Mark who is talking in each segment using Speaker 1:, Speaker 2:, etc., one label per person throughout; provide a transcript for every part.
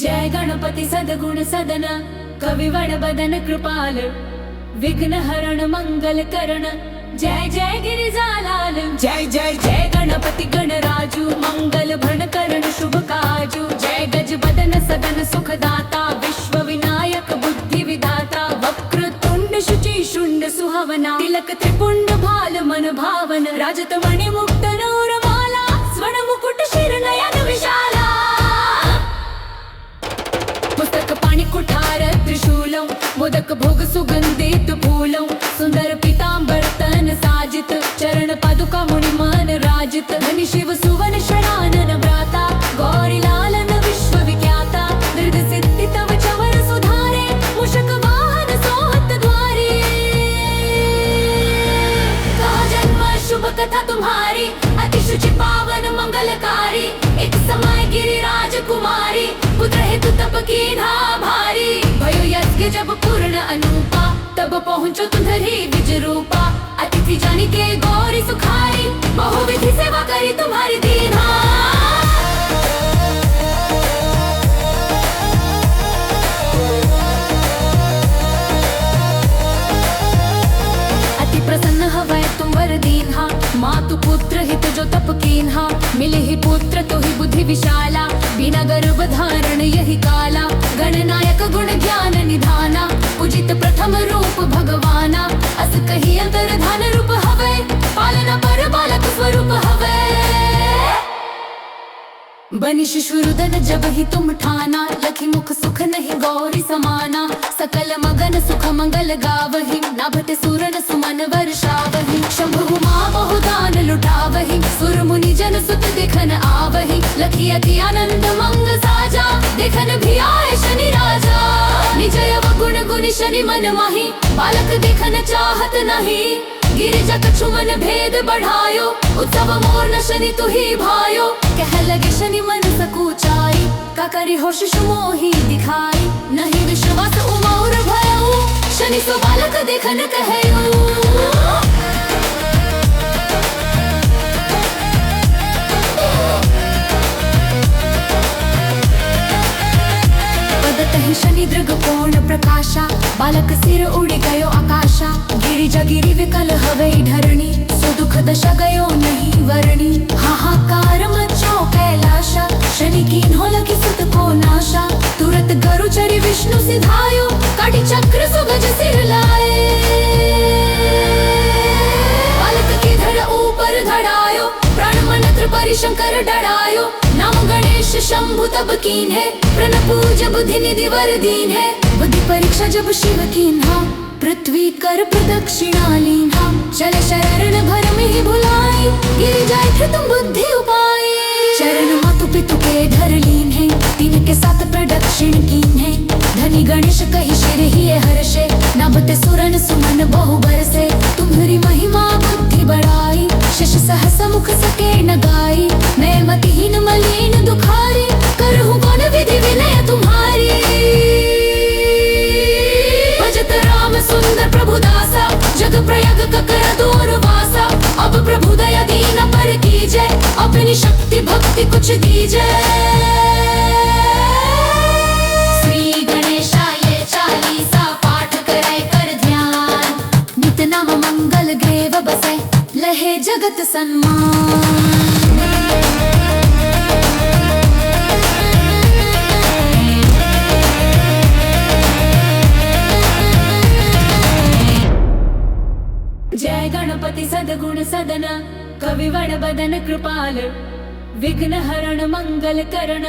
Speaker 1: जय गणपति सद्गुण सदन कविवण बदन कृपाल विघ्न हरण मंगल करण जय जय गिरिजालाल। जय जय जय गणपति गणराजू मंगल भण करण शुभ काजू। जय गज बदन सदन सुखदाता विश्व विनायक बुद्धि विधाता। वक्र तुंड शुचि शुंड सुहावना तिलक त्रिपुंड भाल मन भावन। राजत मणि मुक्त नूरमाला स्वर्ण मुकुट शिर नयन विशाला। पुस्तक पाणि कुठार त्रिशूलं मोदक भोग सुगंधित फूलं। सुंदर पीतांबर तन साजित चरण पादुका मुनि मन राजित। धनि शिव सुवन षडानन भ्राता गौरी लालन विश्व विख्याता। दृढ़ सिद्धि तव चवर सुधारे मूषक वाहन सोहत द्वारे। कहा जन्म शुभ कथा तुम्हारी अति शुचि पावन मंगलकारी। एक समय गिरिराज कुमारी पुत्र हेतु तप कीन्हा भारी। भयो यज्ञ जब पूर्ण अनूपा तब पहुँचो तुम्हारी विज रूपा। अतिथि जानी के गौरी सुखारी बहुविधि सेवा करी तुम्हारी दीन्हा। अति प्रसन्न हवै तुम वर दीन्हा। मातु पुत्र हित जो तप कीन्हा। मिले ही पुत्र तो ही बुद्धि विशाला। बिना गर्भ धारण यही काला। गणनायक गुण ज्ञान निधाना उचित प्रथम रूप भगवाना। अस कही अंतर धान रूप हवै पालना पर बालक स्वरूप हवै। बनि शिशु रुदन जब ही तुम ठाना। लखी मुख सुख नहीं गौरी समाना। सकल मगन सुख मंगल गावही नाभते सूरन सुमन वर्षावही। शंभु मां बहुदान लुटावही सुर मुनि जन सुत देखन आवही। लखी अति आनंद मंग साजा देखन भी आए शनि राजा। निज गुण गुनि शनि मन माही बालक देखन चाहत नहीं। गिरिजा कछु मन भेद बढ़ायो उत्सव मोर न शनि तुही भायो। कह लगे शनि मन सकुचाई का करी हो शिशु मोही दिखाई। नहीं विश्वास उमौर भयो शनि सो बालक देखन कहयो। पदतहि शनि दृग पूर्ण प्रकाशा बालक सिर उड़ी गयो आकाशा। गिरिजा गिरि विकल हवै धरणी सो दुख दशा गयो नहीं वरणी। हाहाकार मचो कैलाशा शनि कीन्हो लखी सुत को नाशा। तुरत गरु चरि विष्णु सिधायो काटी चक्र सो गज सिर लाए। बालक के धड़ ऊपर धड़ायो प्राण मंत्र परि शंकर डरायो। नाम गणेश शंभु तब कीन्हे प्रण पूज बुद्धि निधि वर दीन्हे। बुद्धि परीक्षा जब शिव कीन्हा पृथ्वी कर प्रदक्षिणा लीन्हा। चले शरण भर में ही भुलाई गिर जाए थे तुम बुद्धि उपाय। शरण मातु पितु के धर लीन्हे तीन के साथ प्रदक्षिण कीन्हे। धनी गणेश कही शिर ही हर्षे नाभते सुरन सुमन बहु बरसे। तुम्हारी महिमा बुद्धि बढ़ाई शश सहस मुख सके न गाई। मैं मतिहीन मलिन दुखारी करहूँ कौन विधि विनय तुम्हारी। भजत राम सुंदर प्रभु दासा जग प्रयाग कर दूर वासा। अब प्रभु दया दीन पर कीजय अपनी शक्ति भक्ति कुछ दीजय। श्री गणेशाय चालीसा पाठ करे कर ध्यान। नित नाम मंगल ग्रेव बसे लहे जगत सन्मान। जय गणपति सद्गुण सदन कविवण बदन कृपाल विघ्न हरण मंगल करण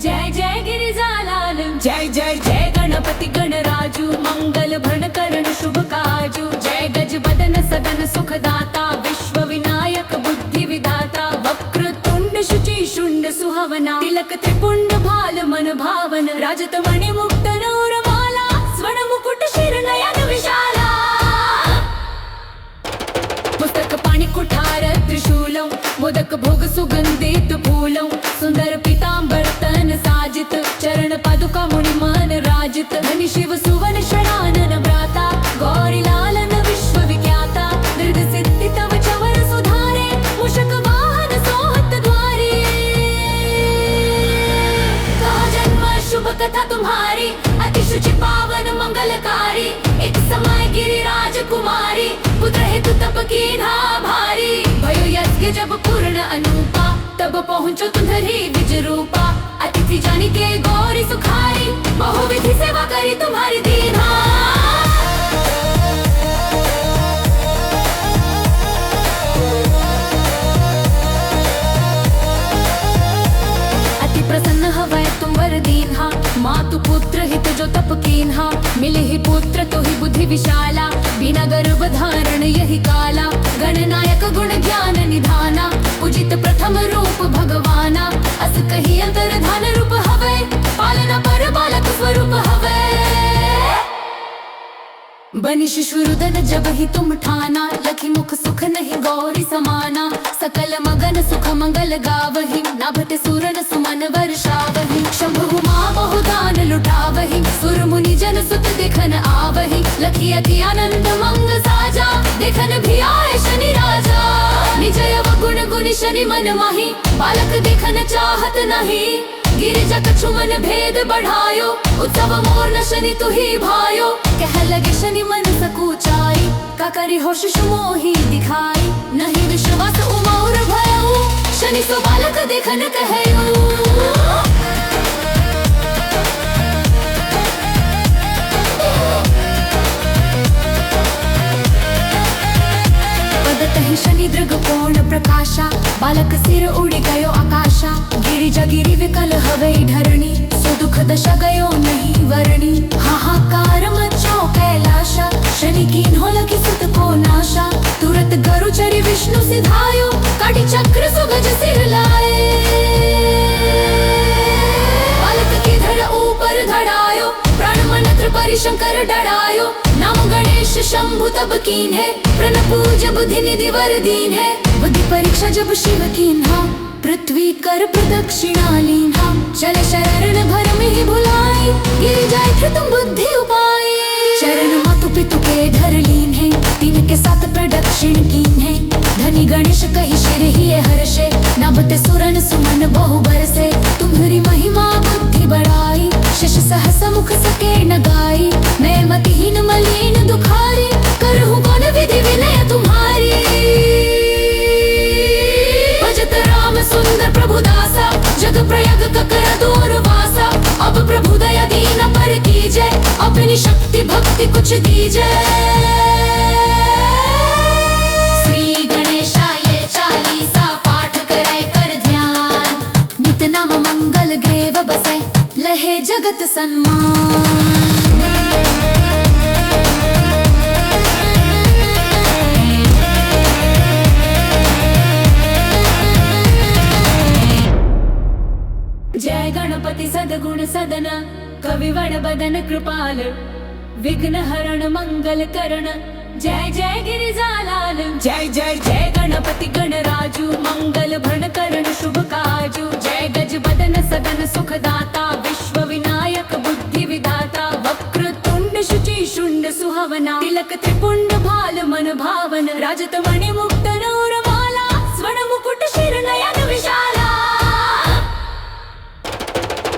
Speaker 1: जय जय गिरिजालाल। जय जय जय गणपति गणराजू मंगल भण करण शुभ काजू। जय गज बदन सदन सुखदाता विश्व विनायक बुद्धि विधाता। वक्र तुंड शुचि शुंड सुहावना तिलक त्रिपुंड भाल मन भावन। राजत मणि मुक्त नूरमाला स्वर्ण मुकुट शिर नयन विशाला। पुस्तक पाणि कुठार त्रिशूलं मोदक भोग सुगंधित फूलं। सुंदर पीतांबर तन साजित चरण पादुका मुनि मन राजित। धनि शिव सुवन षडानन भ्राता गौरी लालन विश्व विख्याता। दृढ़ सिद्धि तव चवर सुधारे मूषक वाहन सोहत द्वारे। कहा जन्म शुभ कथा तुम्हारी, अति शुचि पावन मंगलकारी। एक समय गिरिराज कुमारी, पुत्र हेतु तप कीन्हा भारी। भयो यज्ञ जब पूर्ण अनूपा, तब पहुँचो तुम्हारी द्विज रूपा। अतिथि जानी के गौरी सुखारी, बहुविधि सेवा करी तुम्हारी दीन्हा। प्रसन्न हवै तुम वर दीन्हा, मातु पुत्र हित जो तप कीन्हा। मिले ही पुत्र तो ही बुद्धि विशाला, बिना गर्भ धारण यही काला। गणनायक गुण ज्ञान निधाना, उचित प्रथम रूप भगवाना। अस कही अंतर धान रूप हवै, पालना पर बालक स्वरूप हवै। बनी शिशुरुदन जब ही तुम ठाना, लखी मुख सुख नहीं गौरी समाना। सकल मगन सुख मंगल गावही, नाभते सूरन सुमन वर्षावही। शंभु मां बहुदान लुटावही, सुर मुनि जन सुत देखन आवही। लखी अति आनंद मंग साजा, देखन भी आए शनि राजा। निज गुण गुनि शनि मन माही, बालक देखन चाहत नहीं। गिरिजा कछु मन भेद बढ़ायो, उत्सव मोर न शनि तु ही भायो। कह लगे शनि मन सकुचाई, का करी हो शिशु मोही दिखाई। नहीं विश्वास उमा और भयो, शनि सो बालक देखन कहयो। ही शनि दृग पूर्ण प्रकाशा, बालक सिर उड़ी गयो आकाशा। गिरिजा गिरि विकल हवै धरणी, सो दुख दशा गयो नहीं वरणी। हाहाकार मचो कैलाशा, शनि कीन्हो लखी सुत को नाशा। तुरत गरु चरि विष्णु सिधायो, काटी चक्र सुगज सिर लाए। बालक के धड़ ऊपर धड़ायो, प्राण मन त्रिपुरी शंकर डरायो। नाम गणेश शंभु तब कीन्हे, प्रण पूज बुद्धि निधि वर दीन्हे। बुद्धि परीक्षा जब शिव कीन्हा, पृथ्वी कर प्रदक्षिणा लीन्हा। चले शरण भर में ही भुलाई, गिर जाए थे तुम बुद्धि उपाय। शरण मातु पितु के धर लीन्हे, तीन के साथ प्रदक्षिण कीन्हे। धनी गणेश कही शिर ही हर्षे, नाभते सुरन सुमन बहु बरसे। तुम्हारी महिमा बुद्धि बढ़ाई, शश सहस मुख सके न गाई। मैं मतिहीन मलिन दुखारी, करहूँ कौन विधि विनय तुम्हारी। भजत राम सुंदर प्रभु दासा, जग प्रयाग ककर दूर वासा। अब प्रभु दया दीन पर कीजय, अपनी शक्ति भक्ति कुछ दीजय। श्री गणेशाय चालीसा पाठ करे कर ध्यान। नित नाम मंगल ग्रेव बसे, लहे जगत सन्मान। जय गणपति सदगुण सदन, कविवण बदन कृपाल। विघ्न हरण मंगल करण, जय जय गिरिजालाल। जय जय जय गणपति गणराजू, मंगल भण करण शुभ काजू। जय गज बदन सदन सुखदाता, विश्व विनायक बुद्धि विधाता। वक्र तुंड शुचि शुंड सुहावना, तिलक त्रिपुंड भाल मन भावन। राजत मणि मुक्त नूर माला, स्वर्ण मुकुट शिर नयन विशाला।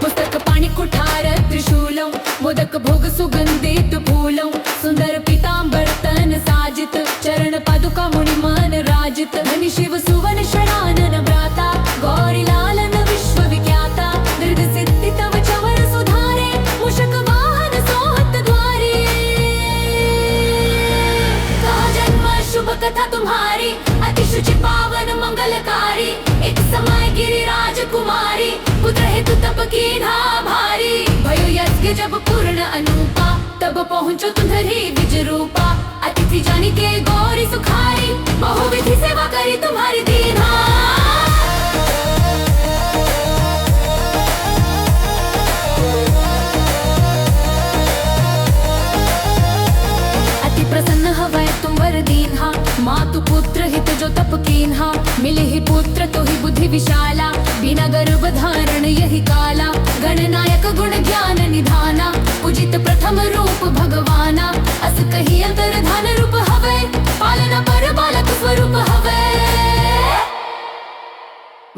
Speaker 1: पुस्तक पाणि कुठार त्रिशूलं, मोदक भोग सुगंधित फूलं। सुंदर पीतांबर तन साजित, चरण पादुका मुनि मन राजित। धनि शिव सुवन शरानन भ्राता, गौरी लालन विश्व विख्याता। दृढ़ सिद्धि तव चवर सुधारे, मूषक वाहन सोहत द्वारे। कहा जन्म शुभ कथा तुम्हारी, अति शुचि पावन मंगलकारी। एक समय गिरिराज कुमारी, पुत्र हेतु तप कीन्हा भारी। भयो यज्ञ जब पूर्ण अनूपा, तब पहुँचो तुम्हारी द्विज रूपा। अतिथि जानी के गौरी सुखारी, बहुविधि सेवा करी तुम्हारी दीन्हा। अति प्रसन्न हवै तुम वर दीन्हा, मातु पुत्र हित जो तप कीन्हा। मिले ही पुत्र तो ही बुद्धि विशाला, बिना गर्भ धारण यही काला। गणनायक गुण ज्ञान निधाना, उचित प्रथम रूप भगवाना। अस कही अंतर धान रूप हवै, पालना पर बालक स्वरूप हवै।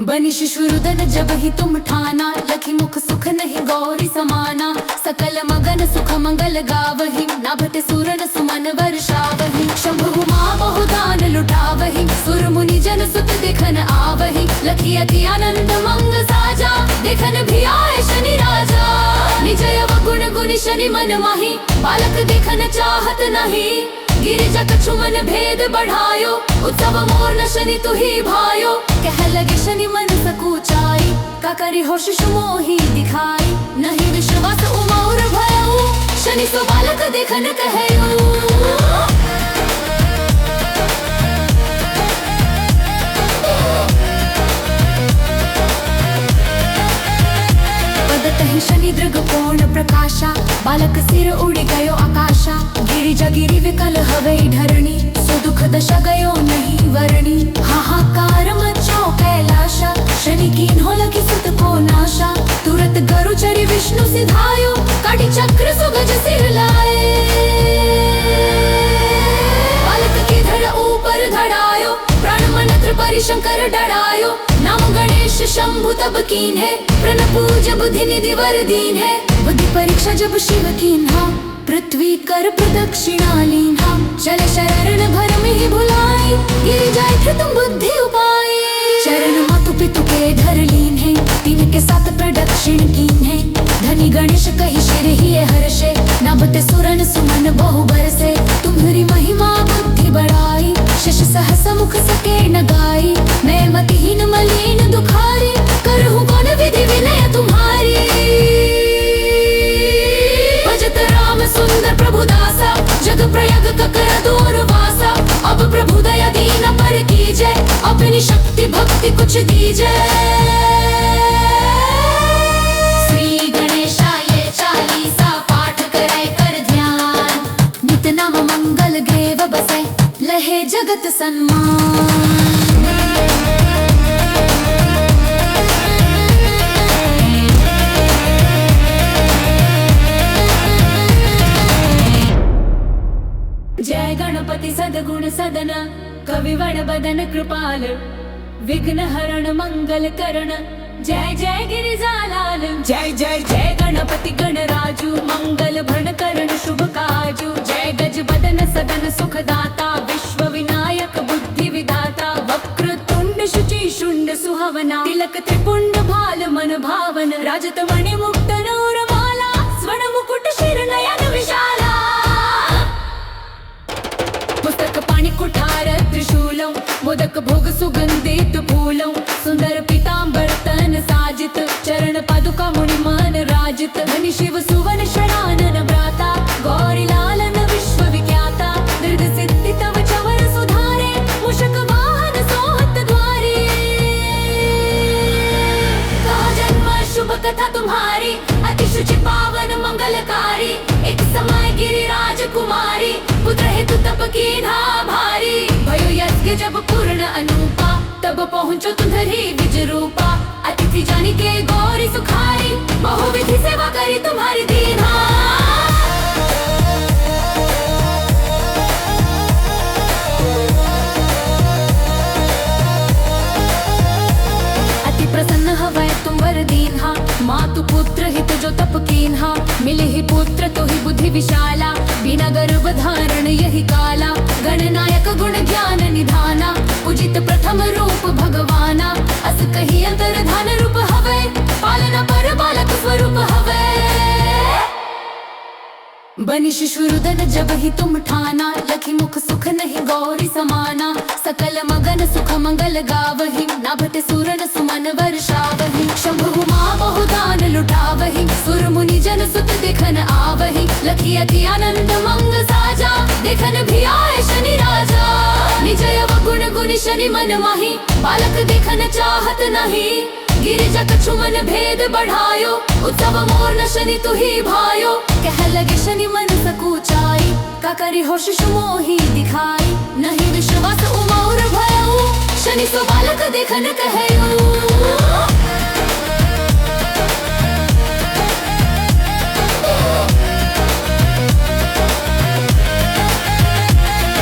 Speaker 1: बनी शिशुरुदन जब ही तुम ठाना, लखी मुख सुख नहीं गौरी समाना। सकल मगन सुख मंगल गावही, नाभते सूरन सुमन वर्षावही। शंभु माँ बहुदान लुटावही, सुर मुनि जन सुत देखन आवही। लखी अति आनंद मंग साजा, देखन भी आए शनि राजा। निजय गुण गुनि शनि मन माही, बालक देखन चाहत नहीं। गिरिजा कछु मन भेद बढ़ायो, उत्सव मोर न शनि तुही भायो। कह लगे शनि मन सकुचाई, का करी हो शिशु मोही दिखाई। नहीं विश्वास उमौर भयो, शनि सो बालक देखन कहयो। पदतहि शनि दृग पूर्ण प्रकाशा, बालक सिर उड़ी गयो आकाशा। गिरिजा गिरि विकल हवै धरणी, सो दुख दशा गयो नहीं वरणी। हाहाकार मचो कैलाशा, शनि कीन्हो लखी सुत को नाशा। तुरत गरु चरि विष्णु सिधायो, काटी चक्र सो गज सिर लाए। बालक के धड़ ऊपर धड़ायो, प्राण मन त्रिपुरी शंकर डरायो। नाम गणेश शंभु तब कीन्हे, प्रण पूज बुद्धि निधि वर दीन है। बुद्धि परीक्षा जब शिव कीन्हा, पृथ्वी कर प्रदक्षिणा लीन्हा। चले शरण भर में ही भुलाई, गिर जाए थे तुम बुद्धि उपाय। शरण मातु पितु के धर लीन है, तीन के साथ प्रदक्षिण कीन है। धनी गणेश कही शिर ही हर्षे, नाभते सुरन सुमन बहु बरसे। तुम्हारी महिमा बुद्धि बढ़ाई, शश सहस मुख सके न गाई। मैं मतिहीन मलिन दुखारी, करहूँ कौन विधि विनय तुम्हारी। भजत राम सुंदर प्रभु दासा, जग प्रयाग कर दूरवासा। अब प्रभु दया दीन पर कीजय, अपनी शक्ति भक्ति कुछ दीजय। श्री गणेशाय चालीसा पाठ करे कर ध्यान। नित नाम मंगल ग्रेव बसे, लहे जगत सन्मान। जय गणपति सद्गुण सदन, कविवण बदन कृपाल। विघ्न हरण मंगल करण, जय जय गिरिजालाल। जय जय जय गणपति गणराजू, मंगल भण करण शुभ काजू। जय गज बदन सदन सुखदाता, विश्व विनायक बुद्धि विधाता। वक्र तुंड शुचि शुंड सुहावना, तिलक त्रिपुंड भाल मन भावन। राजत मणि मुक्त नूर माला, स्वर्ण मुकुट शिर नयन विशाला। पुस्तक पाणि कुठार त्रिशूलं, मोदक भोग सुगंधित फूलं। सुंदर पीतांबर तन साजित, चरण पादुका मुनि मन राजित। धनि शिव सुवन शरानन भ्राता, गौरी लालन विश्व विख्याता। दृढ़ सिद्धि तव चवर सुधारे, मूषक वाहन सोहत द्वारे। कहा जन्म शुभ कथा तुम्हारी, अति शुचि पावन मंगलकारी। एक समय गिरिराज कुमारी, पुत्र हेतु तप कीन्हा भारी। भयो यज्ञ जब पूर्ण अनूपा, तब पहुँचो तुम्हारी विज रूपा। अतिथि जानी के गौरी सुखारी, बहुविधि सेवा करी तुम्हारी दीन्हा। अति प्रसन्न हवै तुम वर दीन्हा, मातु पुत्र हित जो तप कीन्हा। मिले ही पुत्र तो ही बुद्धि विशाला, बिना गर्भ धारण यही काला। गणनायक गुण ज्ञान निधाना, उचित प्रथम रूप भगवाना। अस कही अंतर धान रूप हवै, पालना पर बालक स्वरूप हवै। बनी शिशुरुदन जब ही तुम ठाना, लखी मुख सुख नहीं गौरी समाना। सकल मगन सुख मंगल गावही, नाभते सूरन सुमन वर्षावही। शंभु माँ बहुदान लुटावही, सुर मुनि जन सुत देखन आवही। लखी अति आनंद मंग साजा, देखन भी आए शनि राजा। निजय गुण गुनि शनि मन माही, बालक देखन चाहत नहीं। गिरिजा कछु मन भेद बढ़ायो, उत्सव मोर न शनि तुही भायो। कह लगे शनि मन सकुचाई, का करी हो शिशु मोही दिखाई। नहीं विश्वास उमौर भयो, शनि सो बालक देखन कहयो।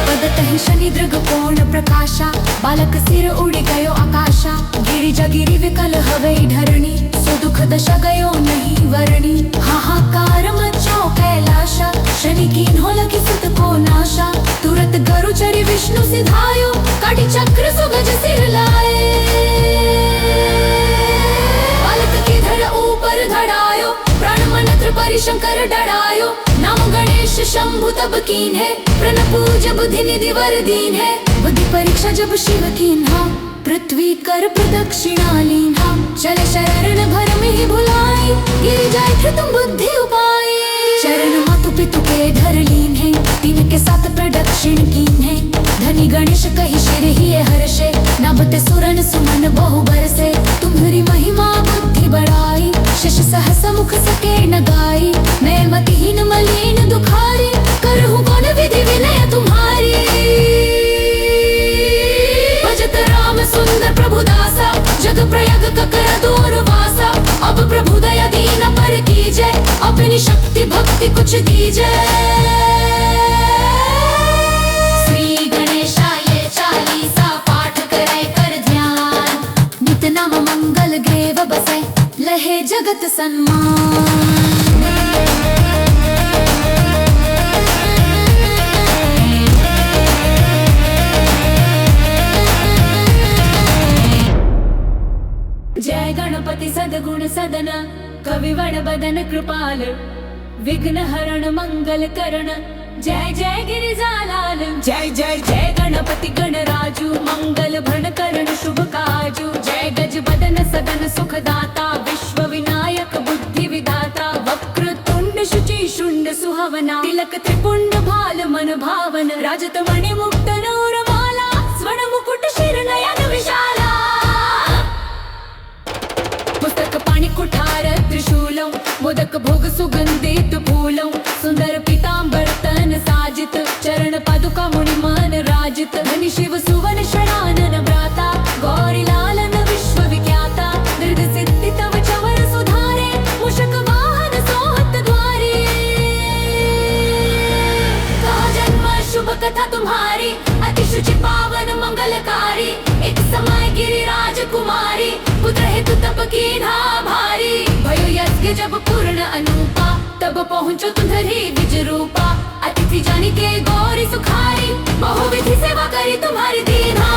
Speaker 1: पदतहि शनि दृग पूर्ण प्रकाशा, बालक सिर उड़ी गयो आकाशा। गिरि गिरिजा गिरी विकल हवे धरणी, सो दुख दशा गयो नहीं वरणी। हाहाकार मचो कैलाशा, शनि कीन हो लगी सुत को नाशा। तुरत गरु चरि विष्णु सिधायो, काटी चक्र सुगज सिर लाए। बालक के धड़ ऊपर धड़ायो, प्राण मंत्र परिशंकर डरायो। नाम गणेश शंभु तब कीन है, प्रण पूज बुद्धि निधि वर दीन है। बुद्धि परीक्षा जब शिव कीन्हा, पृथ्वी कर प्रदक्षिणा लीन्हा। चले शरण भर में ही भुलाई, गिर जाए थे तुम बुद्धि उपाय। चरण मातु पितु के धर लीन है, तीन के साथ प्रदक्षिण कीन है। धनी गणेश कही शिर ही हर्षे, नभते सुरन सुमन बहु बरसे। तुम्हारी महिमा बुद्धि बढ़ाई, शश सहस मुख सके न गाई। मैं मतिहीन मलिन दुखारी, करहूँ कौन विधि विनय तुम्हारी। भजत राम सुंदर प्रभु दासा, जग प्रयाग कर दूरवासा। अब प्रभु दया दीन पर कीजय, अपनी शक्ति भक्ति कुछ दीजय। श्री गणेशाय चालीसा पाठ करे कर ध्यान। नित नाम मंगल ग्रेव बसे, लहे जगत सन्मान। जय गणपति सद्गुण सदन, कविवण बदन कृपाल। विघ्न हरण मंगल करण, जय जय गिरिजालाल। जय जय जय गणपति गणराजू, मंगल भण करण शुभ काजू। जय गज बदन सदन सुखदाता, विश्व विनायक बुद्धि विधाता। वक्र तुंड शुचि शुंड सुहावना, तिलक त्रिपुंड भाल मन भावन। राजत मणि मुक्त नूरमाला, स्वर्ण मुकुट शिर नयन विशाला। पुस्तक पाणि कुठार त्रिशूलं, मोदक भोग सुगंधित फूलं। सुंदर पीतांबर तन साजित, चरण पादुका मुनि मन राजित। धनि शिव सुवन षडानन भ्राता, गौरी लालन विश्व विख्याता। दृढ़ सिद्धि तव चवर सुधारे, मूषक वाहन सोहत द्वारे। कहा जन्म शुभ कथा तुम्हारी, अति शुचि पावन मंगलकारी। एक समय गिरिराज कुमारी, पुत्र हेतु तप कीन्हा भारी। भयो यज्ञ जब पूर्ण अनूपा, तब पहुँचो तुम्हारी विज रूपा। अतिथि जानी के गौरी सुखारी, बहुविधि सेवा करी तुम्हारी दीन्हा।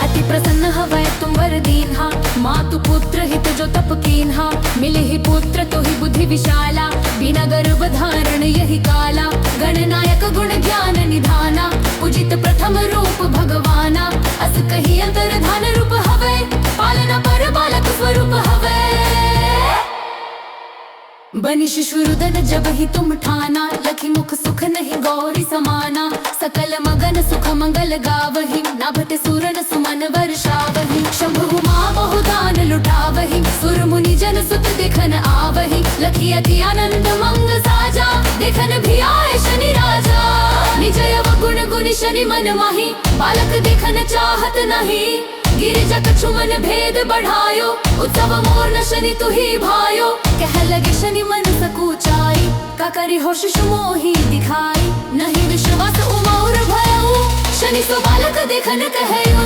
Speaker 1: अति प्रसन्न हवै तुम वर दीन्हा, मातु पुत्र हित जो तप कीन्हा। मिले ही पुत्र तो ही बुद्धि विशाला, बिना गर्भ धारण यही काला। गणनायक गुण ज्ञान निधाना, उचित प्रथम रूप भगवाना। अस कही अंतर धान रूप हवे, पालना पर बालक स्वरूप हवे। बनि शिशु रुदन जब ही तुम ठाना, लखी मुख सुख नहीं गौरी समाना। सकल मगन सुख मंगल गावही, नाभते सुरन सुमन वर्षावही। शंभु मां बहुदान लुटावही, सुर मुनि जन सुत देखन आवही। लखी अति आनंद मंग साजा, देखन भी आए शनि राजा। निज गुण गुनि शनि मन माही, बालक देखन चाहत नहीं। गिरिजा कछु मन भेद बढ़ायो, उत्सव मोर न शनि तु ही भायो। कह लगे शनि मन सकुचाई, का करी हो शिशु मोही दिखाई। नहीं विश्वास उमौर भयो, शनि सो बालक देखन कहयो।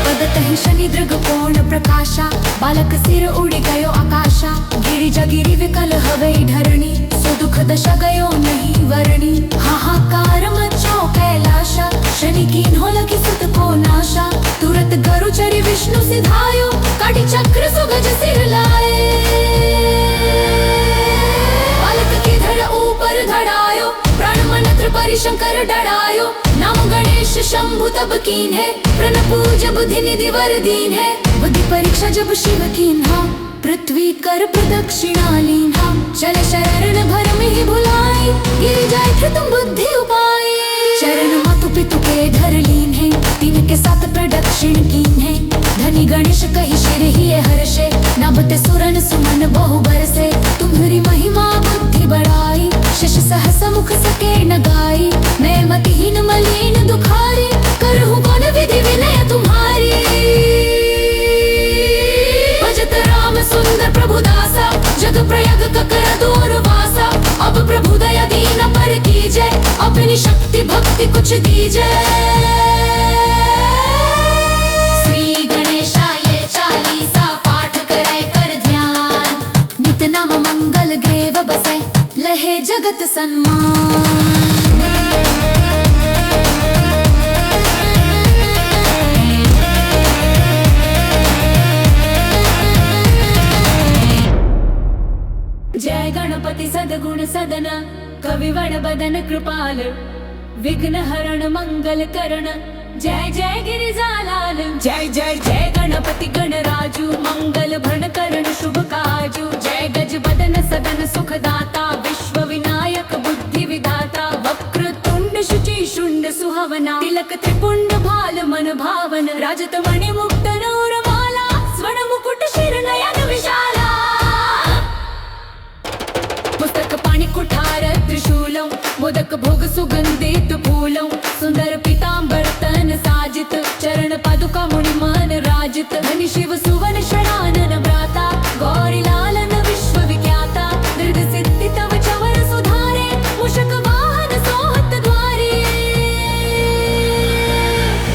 Speaker 1: पदतहि शनि दृग पूर्ण प्रकाशा, बालक सिर उड़ी गयो आकाशा। गिरिजा गिरी विकल हवे धरणी, सो दुख दशा गयो नहीं वरणी। हाहाकार मचो कैलाशा, शनि कीन हो लगी सुत को नाशा। तुरत गरु चरि विष्णु सिधायो, काटी चक्र सुगज सिर लाए। बालक के धड़ ऊपर धड़ायो, प्राण मंत्र परिशंकर डरायो। नाम गणेश शंभु तब कीन है, प्रण पूज बुद्धि निधि वर दीन है। बुद्धि परीक्षा जब शिव कीन्हा, पृथ्वी कर प्रदक्षिणा लीन्हा। चले शरण भर में ही भुलाई, गिर जाए थे तुम बुद्धि उपाय। चरण मातु पितु के धर लीन है, तीन के साथ प्रदक्षिण कीन है। धनी गणेश कही शिर ही हर्षे, नभते सुरन सुमन बहु बरसे। तुम्हारी महिमा बुद्धि बढ़ाई, शश सहस मुख सके न गाई। मैं मतिहीन मलिन दुखारी, करहूँ कौन अपनी शक्ति भक्ति कुछ दीजे। श्री गणेशाय चालीसा पाठ करे कर ध्यान, नित नाम मंगल ग्रेव बसे लहे जगत सन्मान। जय गणपति सद्गुण सदन कविवण बदन कृपाल, विघ्न हरण मंगल करण जय जय गिरिजालाल। जय जय जय गणपति गणराजू मंगल भण करण शुभ काजू। जय गज बदन सदन सुखदाता विश्व विनायक बुद्धि विधाता। वक्र तुंड शुचि शुंड सुहावना, तिलक त्रिपुंड भाल मन भावन। राजत मणि मुक्त नूरमाला, स्वर्ण मुकुट शिर नयन विशाला। पुस्तक पाणी कुठार त्रिशूलं, मोदक भोग सुगंधित फूलं। सुंदर पीतांबर तन साजित, चरण पादुका मुनि मन राजित। धनि शिव सुवन शरानन भ्राता, गौरी लालन विश्व विख्याता। दृढ़ सिद्धि तव चवर सुधारे, मूषक वाहन सोहत द्वारे।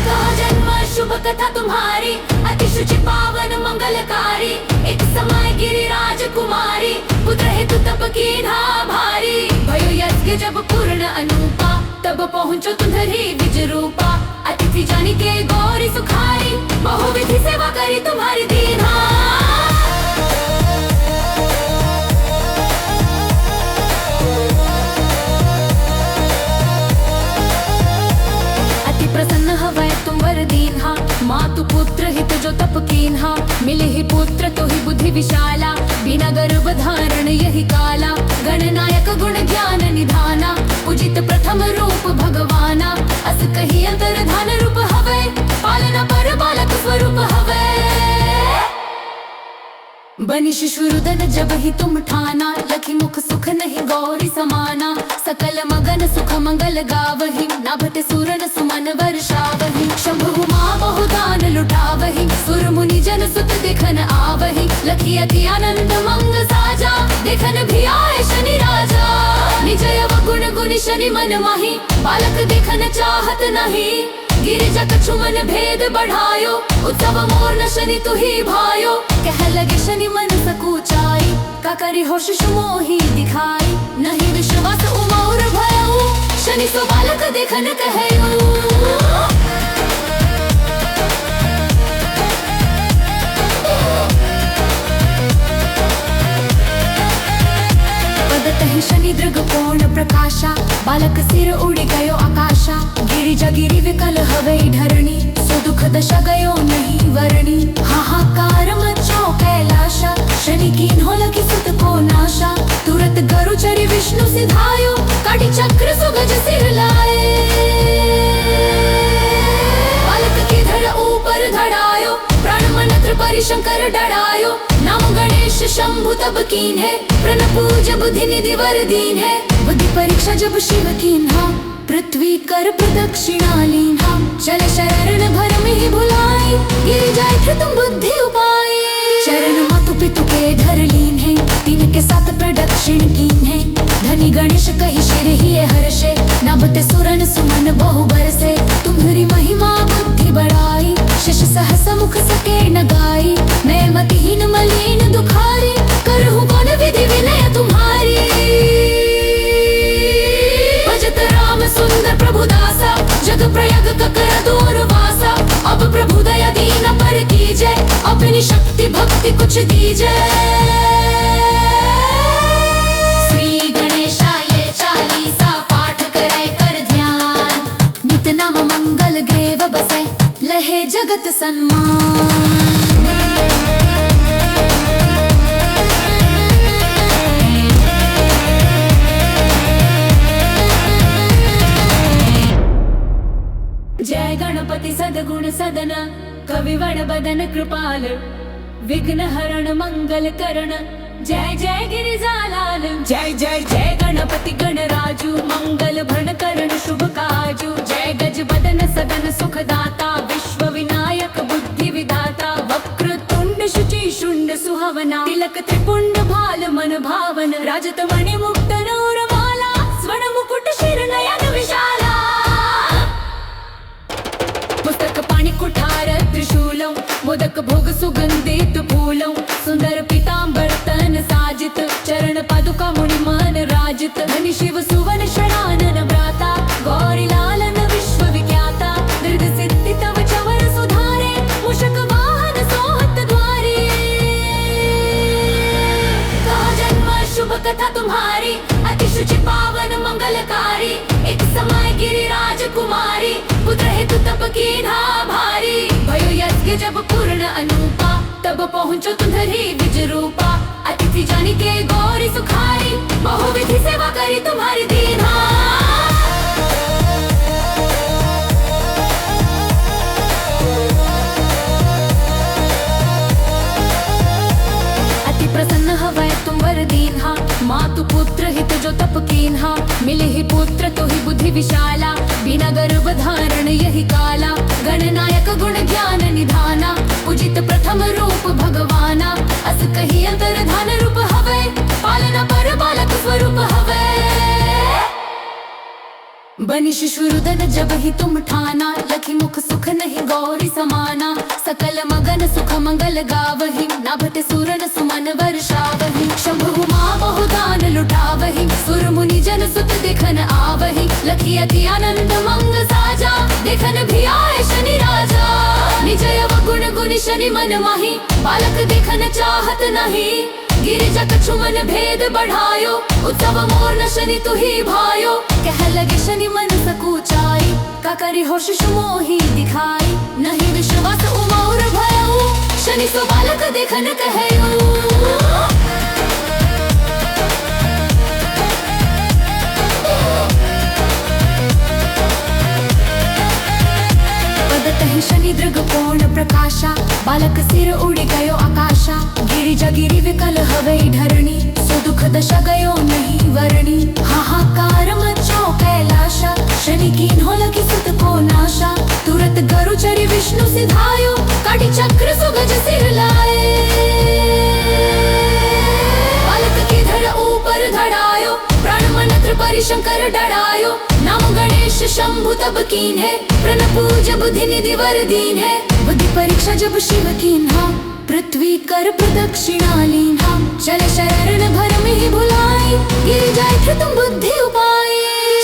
Speaker 1: कहा जन्म शुभ कथा तुम्हारी, अति शुचि पावन मंगलकारी। एक समय गिरिराज कुमारी, पुत्र हेतु तप कीन्हा भारी। भयो यज्ञ जब पूर्ण अनूपा, तब पहुँचो तुम्हारी विज रूपा। अतिथि जानी के गौरी सुखारी, बहुविधि सेवा करी तुम्हारी दीना। अति प्रसन्न हवै तुम वर दीन्हा, मातु पुत्र हित जो तप कीन्हा। मिले ही पुत्र तो ही बुद्धि विशाला, बिना गर्भ धारण यही काला। गणनायक गुण ज्ञान निधाना, उचित प्रथम रूप भगवाना। अस कही अंतर धान रूप हवै, पालना पर बालक स्वरूप हवै। बनी शिशुरुदन जब ही तुम ठाना, लखी मुख सुख नहीं गौरी समाना। सकल मगन सुख मंगल गावही, नाभते सूरन सुमन वर्षावही। शंभु मां बहुदान लुटावही, सुर मुनि जन सुत देखन आवही। लखी अति आनंद मंग साजा, देखन भी आए शनि राजा। निज अवगुण गुनि शनि मन माही, बालक देखन चाहत नहीं। गिरिजा कछु मन भेद बढ़ायो, उत्सव मोर न शनि तुही भायो। कह लगे शनि मन सकुचाई, का करी हो शिशु मोही दिखाई। नहीं विश्वास उमौर भयो, शनि सो बालक देखन कहयो। पदतहि शनि दृग पूर्ण प्रकाशा, बालक सिर उड़ी गयो आकाशा। गिरिजा गिरि विकल हवै धरणी, सो दुख दशा गयो नहीं वरणी। हाहाकार मचो कैलाशा, शनि कीन्हो लखी सुत को नाशा। तुरत गरु चरि विष्णु सिधायो, काटी चक्र सुगज सिर लाए। बालक के धड़ ऊपर धड़ायो, प्राण मन त्रिपुर शंकर डरायो। नाम गणेश शंभु तब कीन्हे, प्रण पूज बुद्धि निधि वर दीन्हे। बुद्धि परीक्षा जब शिव कीन्हा, पृथ्वी कर प्रदक्षिणा लीन्हा। चल शरण भर में ही भुलाई, गिर जाए थे तुम बुद्धि उपाय। चरण मातु पितु के धर लीन्हे, तीन के साथ प्रदक्षिण कीन्हे। धनी गणेश कही शिर ही हर्षे, नाभते सुरन सुमन बहु बरसे। तुम्हारी महिमा बुद्धि बढ़ाई, शिष सहस मुख सके न गाई। मैं मतिहीन मलिन दुखारी, करहूँ कौन विधि विनय तुम्हारी। भजत राम सुंदर प्रभु दासा, जग प्रयाग कर दूरवासा। अब प्रभु दया दीन पर कीजे, अपनी शक्ति भक्ति कुछ दीजे। श्री गणेशाय चालीसा पाठ करे कर ध्यान, नित नाम मंगल ग्रेव बसे लहे जगत सन्मान। जय गणपति सद्गुण सदन कविवण बदन कृपाल, विघ्न हरण मंगल करण जय जय गिरिजालाल। जय जय जय गणपति गणराजू मंगल भण करण शुभ काजू। जय गज बदन सदन सुखदाता, विश्व विनायक बुद्धि विधाता। वक्र तुंड शुचि शुंड सुहावना, तिलक त्रिपुंड भाल मन भावन। राजत मणि मुक्त नूरमाला, स्वर्ण मुकुट शिर नयन विशाल। त्रिशूलौ मोदक भोग सुगंधित फूलौ सुंदर पीतांबर तन साजित चरण पादुका मुनि मन राजित धनि शिव सुवन शरानन भ्राता गौरी लालन विश्व विख्याता दृढ़ सिद्धि तव चवर सुधारे मूषक वाहन सोहत द्वारे कहा जन्म शुभ कथा तुम्हारी अति शुचि पावन मंगलकारी एक समय गिरिराज कुमारी पुत्र हेतु तप कीन्हा भारी भयो यज्ञ जब पूर्ण अनूपा तब पहुँचो तुम्हारी विज रूपा अतिथि जानी के गौरी सुखारी बहुविधि सेवा करी तुम्हारी दीना अति प्रसन्न हवै तुम वर दीन्हा मातु पुत्र हित जो तप कीन्हा मिले ही पुत्र तो ही बुद्धि विशाला बिना गर्भ धारण यही काला गणनायक गुण ज्ञान निधाना उचित प्रथम रूप भगवाना अस कही अंतर धान रूप हवे पालना पर बालक स्वरूप हवे बनी शिशुरुदन जब ही तुम ठाना लखी मुख सुख नहीं गौरी समाना सकल मगन सुख मंगल गावही नाभते सुरन सुमन वर्षावही शंभु मां बहुदान लुटावही सुर मुनि जन सुत देखन आवही लखी अति आनंद मंग साजा देखन भी आए शनि राजा निज गुण गुनि शनि मन माही बालक देखन चाहत नहीं गिरिजा कछु मन भेद बढ़ायो उत्सव मोर न शनि तु ही भायो कह लगे शनि मन सकुचाई का करी हो शिशु मोही दिखाई नहीं विश्वास उमौर भयो शनि सो बालक देखन कहयो पदतहि शनि दृग पूर्ण प्रकाशा बालक सिर उड़ी गयो आकाशा गिरिजा गिरि विकल हवे धरणी सो दुख दशा गयो नहीं वरणी हाहाकार मचो कैलाशा शनि कीन्हो लगी सुत को नाशा तुरत गरु चरि विष्णु सिधायो काटी चक्र सुगज सिर लाए बालक के धड़ ऊपर धड़ायो प्राण मन त्रिपुरी शंकर डरायो नाम गणेश शंभु तब कीन्हे प्रण पूज बुद्धि निधि वर दीन्हे बुद्धि परीक्षा जब शिव कीन्हा पृथ्वी कर प्रदक्षिणा लीन्हा चले शरण भर में ही भुलाई गिर जाए थे तुम बुद्धि उपाय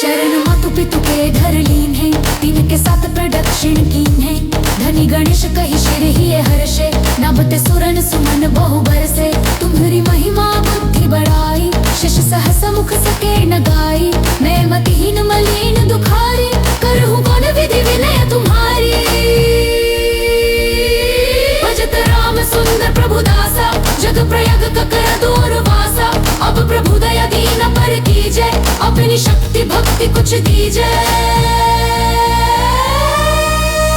Speaker 1: चरण मातु पितु के धर लीन्हे तीन के साथ प्रदक्षिण कीन्हे धनी गणेश कही शिर ही हर्षे नाभते सुरन सुमन बहु बरसे तुम्हारी महिमा बुद्धि बढ़ाई शिष सहस मुख सके न गाई मैं मतिहीन मलिन दुखारी करहूँ कौन विधि विनय तुम्हारी भजत राम सुंदर प्रभु दासा जग प्रयाग कर दूर वासा अब प्रभु दया दीन पर कीजे अपनी शक्ति भक्ति कुछ दीजे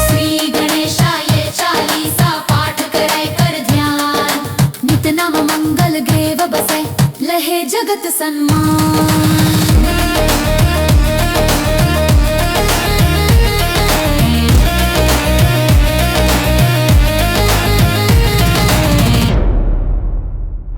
Speaker 1: श्री गणेशाय चालीसा पाठ करे कर ध्यान नित नाम मंगल ग्रेव बसे लहे जगत सन्मान।